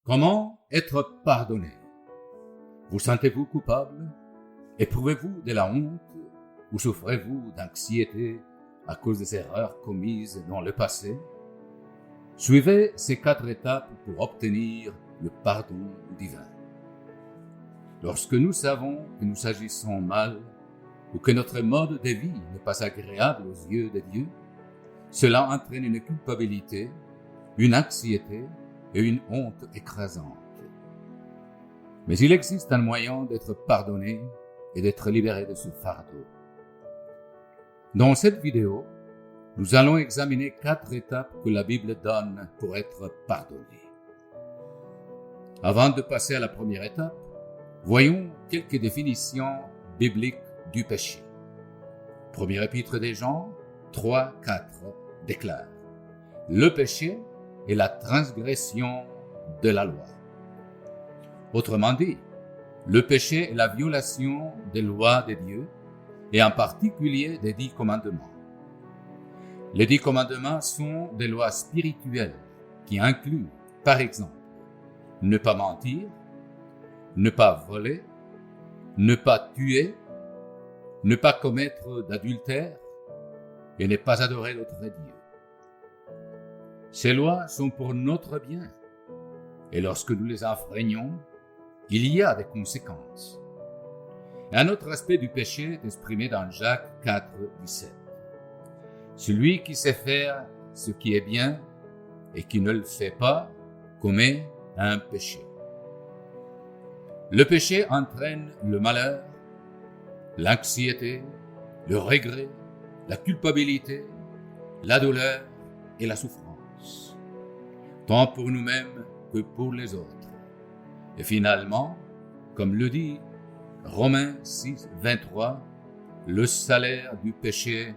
Comment être pardonné? Vous sentez-vous coupable? Éprouvez-vous de la honte ou souffrez-vous d'anxiété à cause des erreurs commises dans le passé? Suivez ces 4 étapes pour obtenir le pardon divin. Lorsque nous savons que nous agissons mal ou que notre mode de vie n'est pas agréable aux yeux de Dieu, cela entraîne une culpabilité, une anxiété et une honte écrasante. Mais il existe un moyen d'être pardonné et d'être libéré de ce fardeau. Dans cette vidéo, nous allons examiner 4 étapes que la Bible donne pour être pardonné. Avant de passer à la première étape, voyons quelques définitions bibliques du péché. Premier épître des Jean 3:4 déclare: le péché est la transgression de la loi. Autrement dit, le péché est la violation des lois de Dieu et en particulier des 10 commandements. Les 10 commandements sont des lois spirituelles qui incluent, par exemple, ne pas mentir, ne pas voler, ne pas tuer, ne pas commettre d'adultère et ne pas adorer d'autres dieux. Ces lois sont pour notre bien et lorsque nous les enfreignons, il y a des conséquences. Un autre aspect du péché est exprimé dans Jacques 4:17. Celui qui sait faire ce qui est bien et qui ne le fait pas commet un péché. Le péché entraîne le malheur, l'anxiété, le regret, la culpabilité, la douleur et la souffrance, tant pour nous-mêmes que pour les autres. Et finalement, comme le dit Romains 6:23, le salaire du péché,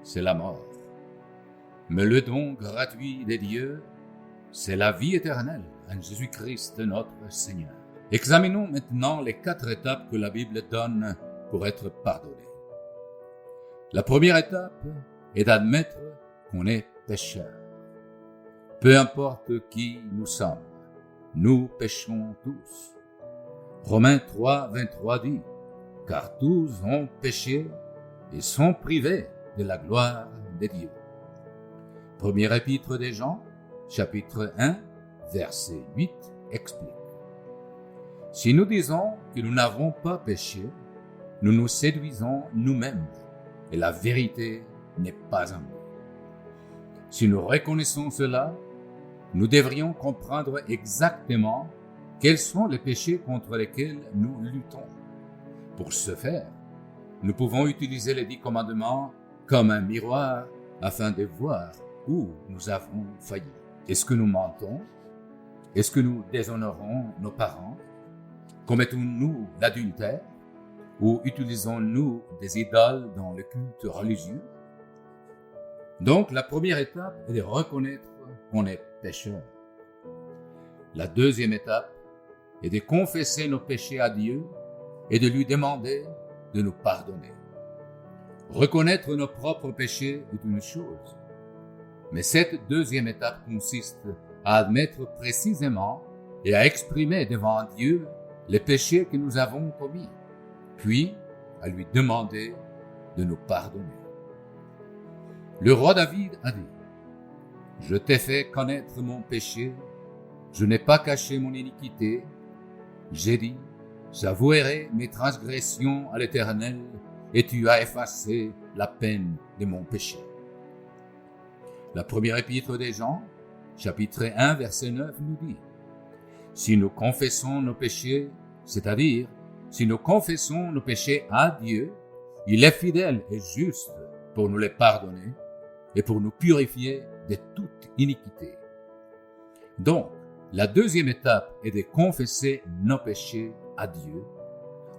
c'est la mort. Mais le don gratuit des dieux, c'est la vie éternelle en Jésus-Christ notre Seigneur. Examinons maintenant les 4 étapes que la Bible donne pour être pardonné. La première étape est d'admettre qu'on est pécheur. Peu importe qui nous sommes, nous péchons tous. Romains 3:23 dit: car tous ont péché et sont privés de la gloire de Dieu. Premier épître des Jean, chapitre 1, verset 8 explique: si nous disons que nous n'avons pas péché, nous nous séduisons nous-mêmes et la vérité n'est pas en nous. Si nous reconnaissons cela, nous devrions comprendre exactement quels sont les péchés contre lesquels nous luttons. Pour ce faire, nous pouvons utiliser les 10 commandements comme un miroir afin de voir où nous avons failli. Est-ce que nous mentons? Est-ce que nous déshonorons nos parents? Commettons-nous l'adultère? Ou utilisons-nous des idoles dans le culte religieux? Donc, la première étape est de reconnaître qu'on est pécheur. La deuxième étape est de confesser nos péchés à Dieu et de lui demander de nous pardonner. Reconnaître nos propres péchés est une chose, mais cette deuxième étape consiste à admettre précisément et à exprimer devant Dieu les péchés que nous avons commis, puis à lui demander de nous pardonner. Le roi David a dit: je t'ai fait connaître mon péché, je n'ai pas caché mon iniquité. J'ai dit: j'avouerai mes transgressions à l'Éternel, et tu as effacé la peine de mon péché. La première épître des Jean, chapitre 1, verset 9 nous dit: si nous confessons nos péchés, c'est-à-dire si nous confessons nos péchés à Dieu, il est fidèle et juste pour nous les pardonner et pour nous purifier de toute iniquité. Donc, la deuxième étape est de confesser nos péchés à Dieu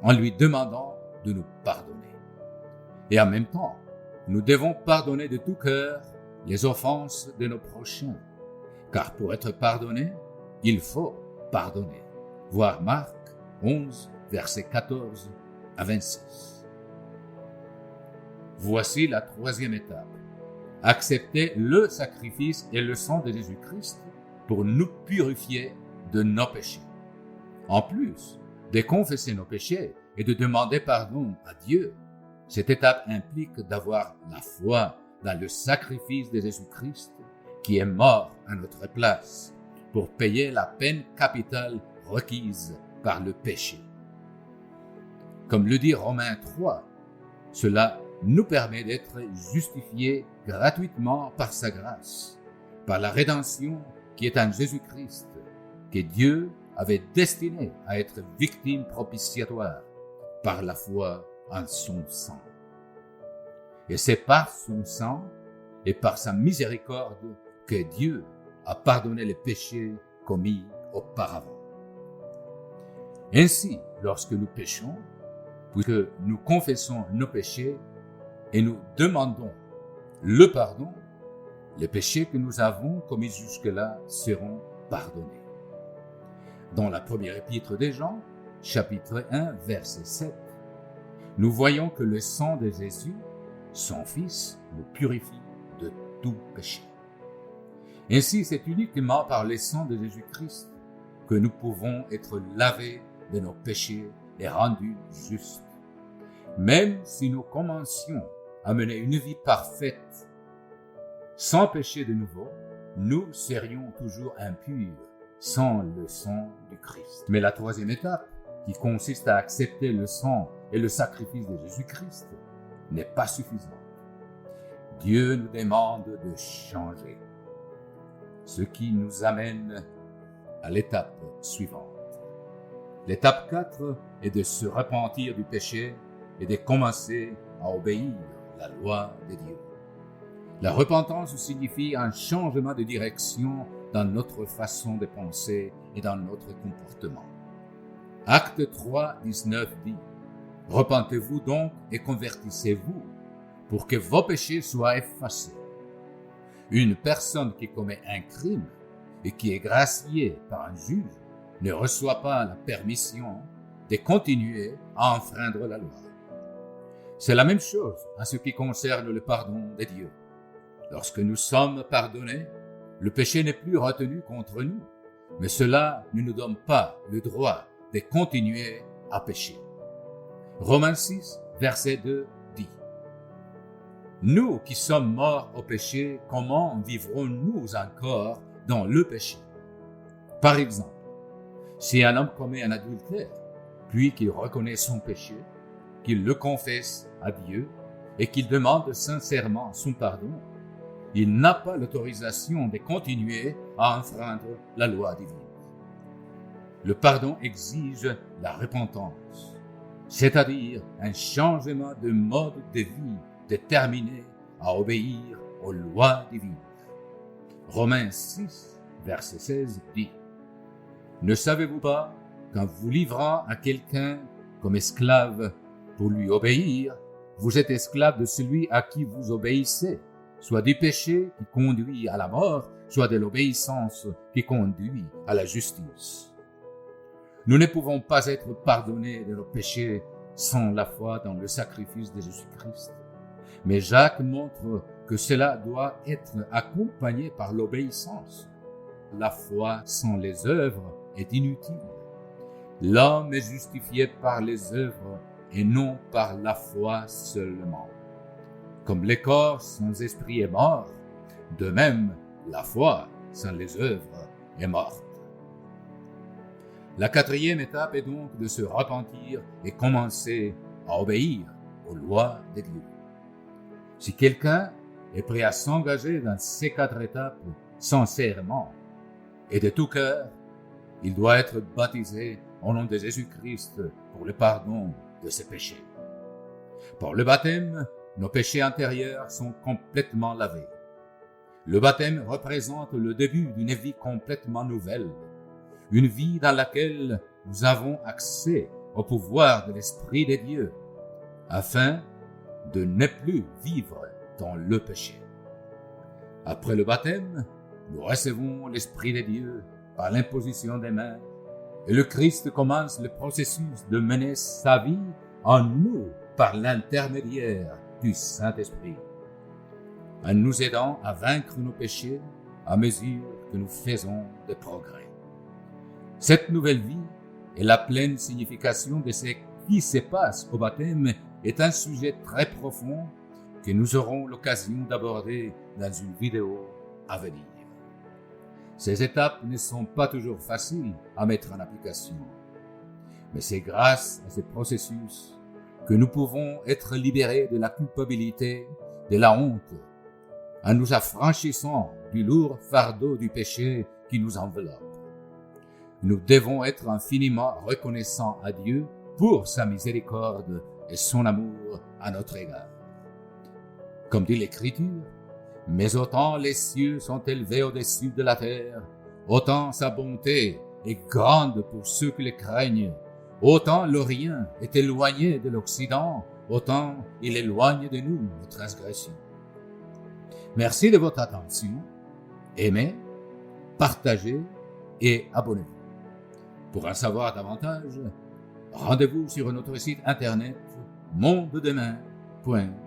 en lui demandant de nous pardonner. Et en même temps, nous devons pardonner de tout cœur les offenses de nos prochains, car pour être pardonné, il faut pardonner. Voir Marc 11, versets 14 à 26. Voici la troisième étape. Accepter le sacrifice et le sang de Jésus-Christ pour nous purifier de nos péchés. En plus de confesser nos péchés et de demander pardon à Dieu, cette étape implique d'avoir la foi dans le sacrifice de Jésus-Christ qui est mort à notre place pour payer la peine capitale requise par le péché. Comme le dit Romains 3, cela nous permet d'être justifiés gratuitement par sa grâce, par la rédemption qui est en Jésus-Christ, que Dieu avait destiné à être victime propitiatoire par la foi en son sang. Et c'est par son sang et par sa miséricorde que Dieu a pardonné les péchés commis auparavant. Ainsi, lorsque nous péchons, puisque nous confessons nos péchés et nous demandons le pardon, les péchés que nous avons commis jusque-là seront pardonnés. Dans la première épître des Jean, chapitre 1, verset 7, nous voyons que le sang de Jésus, son Fils, nous purifie de tout péché. Ainsi, c'est uniquement par le sang de Jésus-Christ que nous pouvons être lavés de nos péchés et rendus justes. Même si nous commencions à mener une vie parfaite, sans péché de nouveau, nous serions toujours impurs sans le sang du Christ. Mais la troisième étape, qui consiste à accepter le sang et le sacrifice de Jésus-Christ, n'est pas suffisante. Dieu nous demande de changer, ce qui nous amène à l'étape suivante. L'étape 4 est de se repentir du péché et de commencer à obéir la loi de Dieu. La repentance signifie un changement de direction dans notre façon de penser et dans notre comportement. Acte 3, 19 dit « Repentez-vous donc et convertissez-vous pour que vos péchés soient effacés. » Une personne qui commet un crime et qui est graciée par un juge ne reçoit pas la permission de continuer à enfreindre la loi. C'est la même chose en ce qui concerne le pardon de Dieu. Lorsque nous sommes pardonnés, le péché n'est plus retenu contre nous, mais cela ne nous donne pas le droit de continuer à pécher. Romains 6, verset 2 dit « Nous qui sommes morts au péché, comment vivrons-nous encore dans le péché ?» Par exemple, si un homme commet un adultère, puis qu'il reconnaît son péché, qu'il le confesse à Dieu et qu'il demande sincèrement son pardon, il n'a pas l'autorisation de continuer à enfreindre la loi divine. Le pardon exige la repentance, c'est-à-dire un changement de mode de vie déterminé à obéir aux lois divines. Romains 6, verset 16 dit « Ne savez-vous pas qu'en vous livrant à quelqu'un comme esclave pour lui obéir, vous êtes esclave de celui à qui vous obéissez, soit du péché qui conduit à la mort, soit de l'obéissance qui conduit à la justice. » Nous ne pouvons pas être pardonnés de nos péchés sans la foi dans le sacrifice de Jésus-Christ. Mais Jacques montre que cela doit être accompagné par l'obéissance. La foi sans les œuvres est inutile. L'homme est justifié par les œuvres et non par la foi seulement. Comme le corps sans esprit est mort, de même, la foi sans les œuvres est morte. La quatrième étape est donc de se repentir et commencer à obéir aux lois de Dieu. Si quelqu'un est prêt à s'engager dans ces 4 étapes sincèrement et de tout cœur, il doit être baptisé au nom de Jésus-Christ pour le pardon de ses péchés. Par le baptême, nos péchés antérieurs sont complètement lavés. Le baptême représente le début d'une vie complètement nouvelle, une vie dans laquelle nous avons accès au pouvoir de l'Esprit de Dieu, afin de ne plus vivre dans le péché. Après le baptême, nous recevons l'Esprit de Dieu par l'imposition des mains, et le Christ commence le processus de mener sa vie en nous par l'intermédiaire du Saint-Esprit, en nous aidant à vaincre nos péchés à mesure que nous faisons des progrès. Cette nouvelle vie et la pleine signification de ce qui se passe au baptême est un sujet très profond que nous aurons l'occasion d'aborder dans une vidéo à venir. Ces étapes ne sont pas toujours faciles à mettre en application, mais c'est grâce à ce processus que nous pouvons être libérés de la culpabilité, de la honte, en nous affranchissant du lourd fardeau du péché qui nous enveloppe. Nous devons être infiniment reconnaissants à Dieu pour sa miséricorde et son amour à notre égard. Comme dit l'Écriture, « Mais autant les cieux sont élevés au-dessus de la terre, autant sa bonté est grande pour ceux qui le craignent. Autant l'Orient est éloigné de l'Occident, autant il éloigne de nous nos transgressions. » Merci de votre attention. Aimez, partagez et abonnez-vous. Pour en savoir davantage, rendez-vous sur notre site internet mondedemain.com.